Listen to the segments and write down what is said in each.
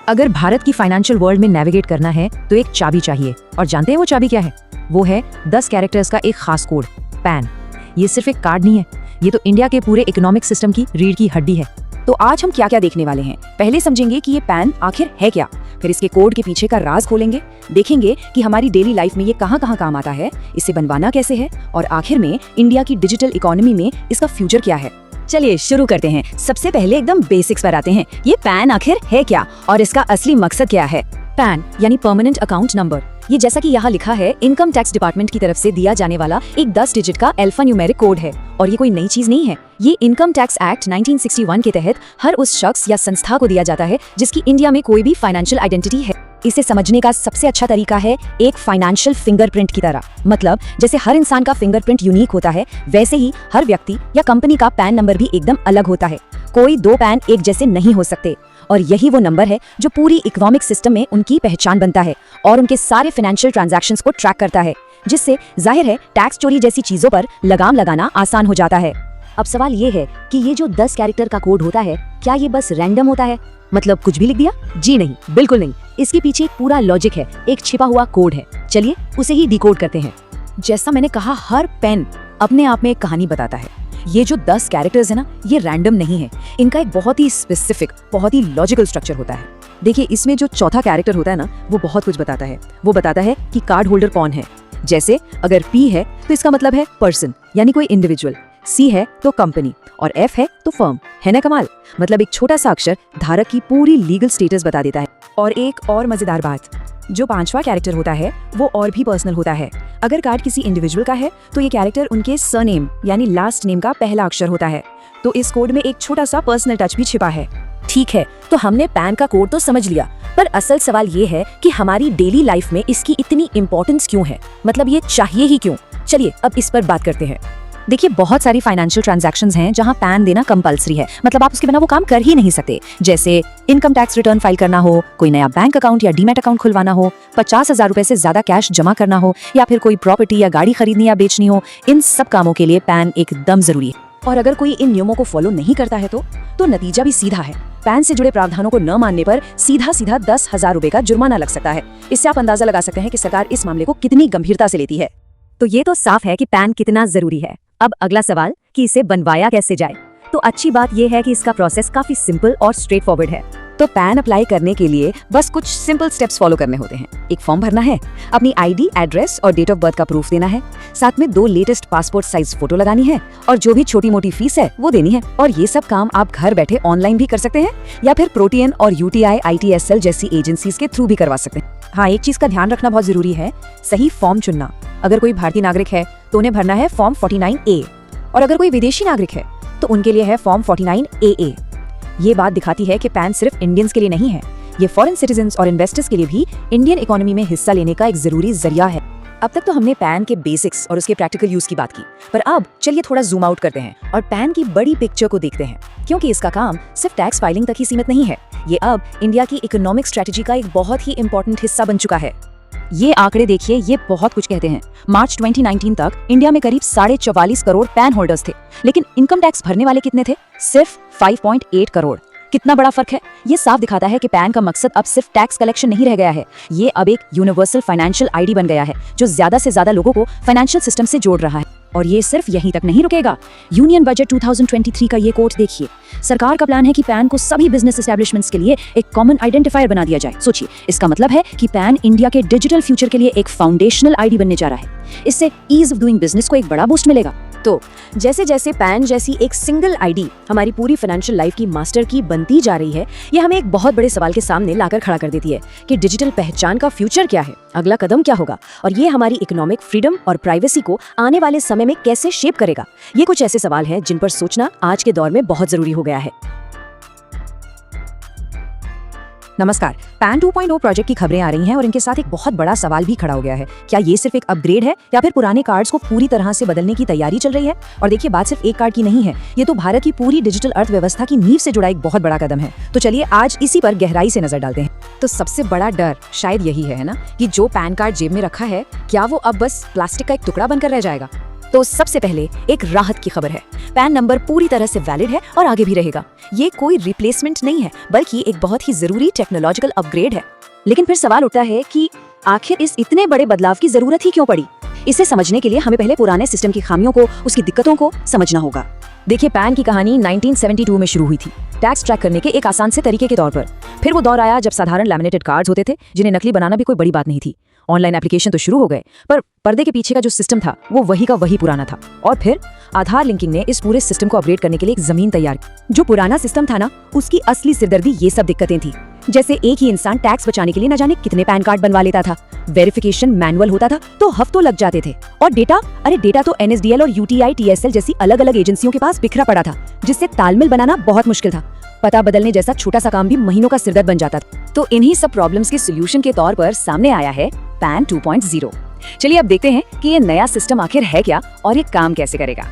अगर भारत की financial world में नेविगेट करना है तो एक चाबी चाहिए, और जानते हैं वो चाबी क्या है? वो है 10 कैरेक्टर्स का एक खास कोड, पैन। ये सिर्फ एक कार्ड नहीं है, ये तो इंडिया के पूरे इकोनॉमिक सिस्टम की रीढ़ की हड्डी है। तो आज हम क्या क्या देखने वाले हैं? पहले समझेंगे कि ये पैन आखिर है क्या, फिर इसके कोड के पीछे का राज खोलेंगे, देखेंगे कि हमारी डेली लाइफ में ये कहाँ कहाँ काम आता है, इसे बनवाना कैसे है, और आखिर में इंडिया की डिजिटल इकोनॉमी में इसका फ्यूचर क्या है। चलिए शुरू करते हैं। सबसे पहले एकदम बेसिक्स पर आते हैं। ये पैन आखिर है क्या और इसका असली मकसद क्या है? पैन यानी परमानेंट अकाउंट नंबर। ये जैसा कि यहाँ लिखा है, इनकम टैक्स डिपार्टमेंट की तरफ से दिया जाने वाला एक 10 डिजिट का अल्फा न्यूमेरिक कोड है, और ये कोई नई चीज नहीं है। ये इनकम टैक्स एक्ट 1961 के तहत हर उस शख्स या संस्था को दिया जाता है जिसकी इंडिया में कोई भी फाइनेंशियल आइडेंटिटी है। इसे समझने का सबसे अच्छा तरीका है एक फाइनेंशियल फिंगरप्रिंट की तरह। मतलब जैसे हर इंसान का फिंगरप्रिंट यूनिक होता है, वैसे ही हर व्यक्ति या कंपनी का पैन नंबर भी एकदम अलग होता है। कोई दो पैन एक जैसे नहीं हो सकते, और यही वो नंबर है जो पूरी इकोनॉमिक सिस्टम में उनकी पहचान बनता है और उनके सारे फाइनेंशियल ट्रांजैक्शंस को ट्रैक करता है, जिससे जाहिर है टैक्स चोरी जैसी चीजों पर लगाम लगाना आसान हो जाता है। अब सवाल ये है कि ये जो 10 कैरेक्टर का कोड होता है, क्या ये बस रैंडम होता है, मतलब कुछ भी लिख दिया? जी नहीं, बिल्कुल नहीं। इसके पीछे एक पूरा लॉजिक है, एक छिपा हुआ कोड है। चलिए उसे ही डिकोड करते हैं। जैसा मैंने कहा, हर पेन अपने आप में एक कहानी बताता है। ये जो 10 कैरेक्टर्स है ना, ये रैंडम नहीं है। इनका एक बहुत ही स्पेसिफिक, बहुत ही लॉजिकल स्ट्रक्चर होता है। देखिए, इसमें जो चौथा कैरेक्टर होता है ना, वो बहुत कुछ बताता है। वो बताता है कि कार्ड होल्डर कौन है। जैसे अगर P है तो इसका मतलब है पर्सन, यानी कोई इंडिविजुअल। C है तो कंपनी, और F है तो फर्म। है ना कमाल? मतलब एक छोटा सा अक्षर धारक की पूरी लीगल स्टेटस बता देता है। और एक और मजेदार बात, जो 5वां कैरेक्टर होता है वो और भी पर्सनल होता है। अगर कार्ड किसी इंडिविजुअल का है तो ये कैरेक्टर उनके सरनेम यानी लास्ट नेम का पहला अक्षर होता है। तो इस कोड में एक छोटा सा पर्सनल टच भी छिपा है। ठीक है, तो हमने पैन का कोड तो समझ लिया, पर असल सवाल ये है कि हमारी डेली लाइफ में इसकी इतनी इंपॉर्टेंस क्यों है? मतलब ये चाहिए ही क्यों? चलिए अब इस पर बात करते हैं। देखिए, बहुत सारी फाइनेंशियल ट्रांजैक्शंस हैं जहां पैन देना कंपलसरी है। मतलब आप उसके बिना वो काम कर ही नहीं सकते। जैसे इनकम टैक्स रिटर्न फाइल करना हो, कोई नया बैंक अकाउंट या डीमैट अकाउंट खुलवाना हो, 50,000 रुपए से ज्यादा कैश जमा करना हो, या फिर कोई प्रॉपर्टी या गाड़ी खरीदनी या बेचनी हो। इन सब कामों के लिए पैन एकदम जरूरी है। और अगर कोई इन नियमों को फॉलो नहीं करता है तो नतीजा भी सीधा है। पैन से जुड़े प्रावधानों को न मानने पर सीधा 10,000 रुपए का जुर्माना लग सकता है। इससे आप अंदाजा लगा सकते हैं कि सरकार इस मामले को कितनी गंभीरता से लेती है। तो ये तो साफ है कि पैन कितना जरूरी है। अब अगला सवाल कि इसे बनवाया कैसे जाए। तो अच्छी बात यह है कि इसका प्रोसेस काफी सिंपल और स्ट्रेट फॉरवर्ड है। तो पैन अप्लाई करने के लिए बस कुछ सिंपल स्टेप्स फॉलो करने होते हैं। एक फॉर्म भरना है, अपनी आईडी, एड्रेस और डेट ऑफ बर्थ का प्रूफ देना है, साथ में 2 लेटेस्ट पासपोर्ट साइज फोटो लगानी है, और जो भी छोटी मोटी फीस है वो देनी है। और ये सब काम आप घर बैठे ऑनलाइन भी कर सकते हैं, या फिर प्रोटीएन और UTI ITSL जैसी एजेंसीज के थ्रू भी करवा सकते हैं। हाँ, एक चीज का ध्यान रखना बहुत जरूरी है, सही फॉर्म चुनना। अगर कोई भारतीय नागरिक है तो उन्हें भरना है फॉर्म 49A, और अगर कोई विदेशी नागरिक है तो उनके लिए है फॉर्म 49AA। ये बात दिखाती है कि पैन सिर्फ इंडियंस के लिए नहीं है, ये फॉरेन सिटीजन्स और इन्वेस्टर्स के लिए भी इंडियन इकोनॉमी में हिस्सा लेने का एक जरूरी जरिया है। अब तक तो हमने पैन के बेसिक्स और उसके प्रैक्टिकल यूज की बात की, पर अब चलिए थोड़ा जूम आउट करते हैं और पैन की बड़ी पिक्चर को देखते हैं, क्योंकि इसका काम सिर्फ टैक्स फाइलिंग तक ही सीमित नहीं है। ये अब इंडिया की इकोनॉमिक स्ट्रेटेजी का एक बहुत ही इंपॉर्टेंट हिस्सा बन चुका है। ये आंकड़े देखिए, ये बहुत कुछ कहते हैं। मार्च 2019 तक इंडिया में करीब 44.5 करोड़ पैन होल्डर्स थे, लेकिन इनकम टैक्स भरने वाले कितने थे? सिर्फ 5.8 करोड़। कितना बड़ा फर्क है। ये साफ दिखाता है कि पैन का मकसद अब सिर्फ टैक्स कलेक्शन नहीं रह गया है, ये अब एक यूनिवर्सल फाइनेंशियल आईडी बन गया है, जो ज्यादा से ज्यादा लोगों को फाइनेंशियल सिस्टम से जोड़ रहा है। और ये सिर्फ यहीं तक नहीं रुकेगा। यूनियन बजट 2023 का ये कोट देखिए। सरकार का प्लान है कि पैन को सभी बिजनेस एस्टेब्लिशमेंट्स के लिए एक कॉमन आइडेंटिफायर बना दिया जाए। सोचिए, इसका मतलब है कि पैन इंडिया के डिजिटल फ्यूचर के लिए एक फाउंडेशनल आईडी बनने जा रहा है। इससे ईज ऑफ डूइंग बिजनेस को एक बड़ा बूस्ट मिलेगा। तो जैसे जैसे पैन जैसी एक सिंगल आईडी हमारी पूरी फाइनेंशियल लाइफ की मास्टर की बनती जा रही है, ये हमें एक बहुत बड़े सवाल के सामने लाकर खड़ा कर देती है कि डिजिटल पहचान का फ्यूचर क्या है, अगला कदम क्या होगा, और ये हमारी इकोनॉमिक फ्रीडम और प्राइवेसी को आने वाले समय में कैसे शेप करेगा। ये कुछ ऐसे सवाल हैं जिन पर सोचना आज के दौर में बहुत जरूरी हो गया है। नमस्कार, पैन 2.0 प्रोजेक्ट की खबरें आ रही हैं और इनके साथ एक बहुत बड़ा सवाल भी खड़ा हो गया है। क्या ये सिर्फ एक अपग्रेड है या फिर पुराने कार्ड्स को पूरी तरह से बदलने की तैयारी चल रही है? और देखिए, बात सिर्फ एक कार्ड की नहीं है, ये तो भारत की पूरी डिजिटल अर्थव्यवस्था की नींव से जुड़ा एक बहुत बड़ा कदम है। तो चलिए आज इसी पर गहराई से नजर डालते हैं। तो सबसे बड़ा डर शायद यही है ना, कि जो पैन कार्ड जेब में रखा है, क्या वो अब बस प्लास्टिक का एक टुकड़ा बनकर रह जाएगा? तो सबसे पहले एक राहत की खबर है। पैन नंबर पूरी तरह से वैलिड है और आगे भी रहेगा। ये कोई रिप्लेसमेंट नहीं है, बल्कि एक बहुत ही जरूरी टेक्नोलॉजिकल अपग्रेड है। लेकिन फिर सवाल उठता है कि आखिर इस इतने बड़े बदलाव की जरूरत ही क्यों पड़ी? इसे समझने के लिए हमें पहले पुराने सिस्टम की खामियों को, उसकी दिक्कतों को समझना होगा। देखिए, पैन की कहानी 1972 में शुरू हुई थी, टैक्स ट्रैक करने के एक आसान से तरीके के तौर पर। फिर वो दौर आया जब साधारण लैमिनेटेड कार्ड्स होते थे, जिन्हें नकली बनाना भी कोई बड़ी बात नहीं थी। ऑनलाइन एप्लीकेशन तो शुरू हो गए, पर पर्दे के पीछे का जो सिस्टम था वो वही का वही पुराना था। और फिर आधार लिंकिंग ने इस पूरे सिस्टम को अपग्रेड करने के लिए एक जमीन तैयार की। जो पुराना सिस्टम था ना, उसकी असली सिरदर्दी ये सब दिक्कतें थी, जैसे एक ही इंसान टैक्स बचाने के लिए न जाने कितने पैन कार्ड बनवा लेता था, वेरिफिकेशन मैनुअल होता था तो हफ्तों लग जाते थे, और डेटा तो NSDL और UTI TSL जैसी अलग अलग एजेंसियों के पास बिखरा पड़ा था, जिससे तालमेल बनाना बहुत मुश्किल था। पता बदलने जैसा छोटा सा काम भी महीनों का सिरदर्द बन जाता था। तो इन्हीं सब प्रॉब्लम्स के सोल्यूशन के तौर पर सामने आया है पैन 2.0। चलिए अब देखते हैं कि ये नया सिस्टम आखिर है क्या और ये काम कैसे करेगा।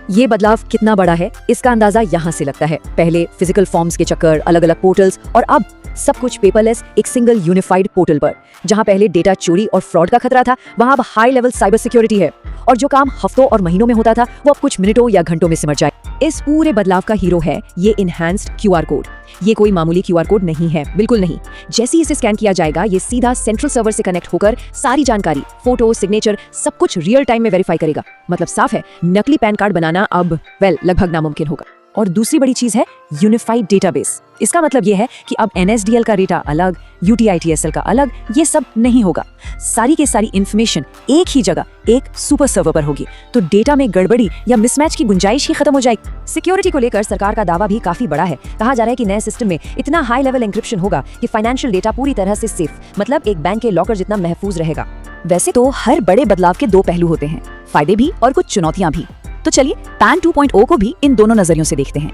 ये बदलाव कितना बड़ा है, इसका अंदाजा यहाँ से लगता है। पहले फिजिकल फॉर्म्स के चक्कर, अलग अलग पोर्टल्स, और अब सब कुछ पेपरलेस, एक सिंगल यूनिफाइड पोर्टल पर। जहाँ पहले डेटा चोरी और फ्रॉड का खतरा था, वहाँ अब हाई लेवल साइबर सिक्योरिटी है, और जो काम हफ्तों और महीनों में होता था वो अब कुछ मिनटों या घंटों में सिमट जाए। इस पूरे बदलाव का हीरो है ये इनहैंस्ड QR कोड। ये कोई मामूली QR कोड नहीं है, बिल्कुल नहीं। जैसे ही इसे स्कैन किया जाएगा, ये सीधा सेंट्रल सर्वर से कनेक्ट होकर सारी जानकारी, फोटो, सिग्नेचर, सब कुछ रियल टाइम में वेरीफाई करेगा। मतलब साफ है, नकली पैन कार्ड बनाना अब लगभग नामुमकिन होगा। और दूसरी बड़ी चीज है यूनिफाइड डेटाबेस। इसका मतलब ये है कि अब NSDL का डेटा अलग, UTI TSL का अलग, ये सब नहीं होगा। सारी के सारी इंफॉर्मेशन एक ही जगह, एक सुपर सर्वर पर होगी। तो डेटा में गड़बड़ी या मिसमैच की गुंजाइश ही खत्म हो जाएगी। सिक्योरिटी को लेकर सरकार का दावा भी काफी बड़ा है। कहा जा रहा है कि नए सिस्टम में इतना हाई लेवल एन्क्रिप्शन होगा कि फाइनेंशियल डेटा पूरी तरह से सेफ, मतलब एक बैंक के लॉकर जितना महफूज रहेगा। वैसे तो हर बड़े बदलाव के दो पहलू होते हैं, फायदे भी और कुछ चुनौतियां भी। तो चलिए पैन 2.0 को भी इन दोनों नजरियों से देखते हैं।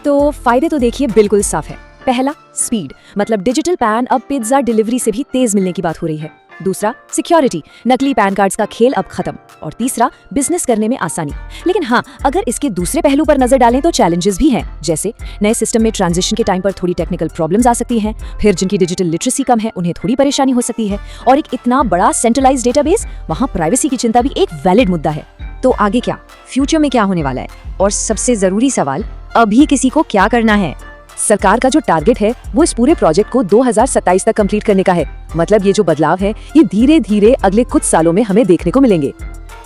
तो फायदे तो देखिए बिल्कुल साफ है। पहला, स्पीड, मतलब डिजिटल पैन अब पिज्जा डिलीवरी से भी तेज मिलने की बात हो रही है। दूसरा, सिक्योरिटी, नकली पैन कार्ड्स का खेल अब खत्म। और तीसरा, बिजनेस करने में आसानी। लेकिन हाँ, अगर इसके दूसरे पहलू पर नजर डालें तो चैलेंजेस भी हैं, जैसे नए सिस्टम में ट्रांजिशन के टाइम पर थोड़ी टेक्निकल प्रॉब्लम्स आ सकती हैं। फिर जिनकी डिजिटल लिटरेसी कम है उन्हें थोड़ी परेशानी हो सकती है। और एक इतना बड़ा सेंट्रलाइज्ड डेटाबेस, वहाँ प्राइवेसी की चिंता भी एक वैलिड मुद्दा है। तो आगे क्या, फ्यूचर में क्या होने वाला है? और सबसे जरूरी सवाल, अभी किसी को क्या करना है? सरकार का जो टारगेट है वो इस पूरे प्रोजेक्ट को 2027 तक कंप्लीट करने का है। मतलब ये जो बदलाव है ये धीरे धीरे अगले कुछ सालों में हमें देखने को मिलेंगे।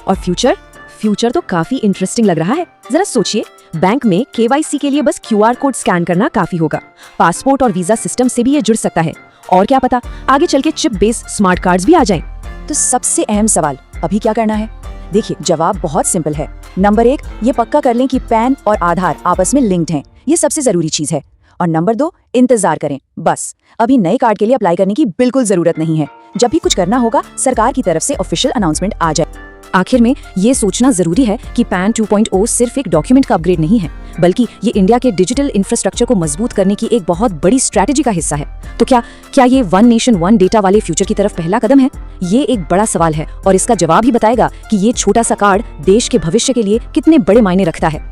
और फ्यूचर तो काफी इंटरेस्टिंग लग रहा है। जरा सोचिए, बैंक में KYC के लिए बस QR कोड स्कैन करना काफी होगा। पासपोर्ट और वीजा सिस्टम से भी ये जुड़ सकता है। और क्या पता आगे चल के चिप बेस्ड स्मार्ट कार्ड्स भी आ जाएं। तो सबसे अहम सवाल, अभी क्या करना है? देखिए, जवाब बहुत सिंपल है। नंबर 1, ये पक्का कर लें कि पैन और आधार आपस में लिंक्ड हैं। ये सबसे जरूरी चीज है। और नंबर 2, इंतजार करें। बस अभी नए कार्ड के लिए अप्लाई करने की बिल्कुल जरूरत नहीं है। जब भी कुछ करना होगा, सरकार की तरफ से ऑफिशियल अनाउंसमेंट आ जाए। आखिर में ये सोचना जरूरी है कि पैन 2.0 सिर्फ एक डॉक्यूमेंट का अपग्रेड नहीं है, बल्कि ये इंडिया के डिजिटल इंफ्रास्ट्रक्चर को मजबूत करने की एक बहुत बड़ी स्ट्रैटेजी का हिस्सा है। तो क्या ये वन नेशन वन डेटा वाले फ्यूचर की तरफ पहला कदम है? ये एक बड़ा सवाल है, और इसका जवाब ही बताएगा कि ये छोटा सा कार्ड देश के भविष्य के लिए कितने बड़े मायने रखता है।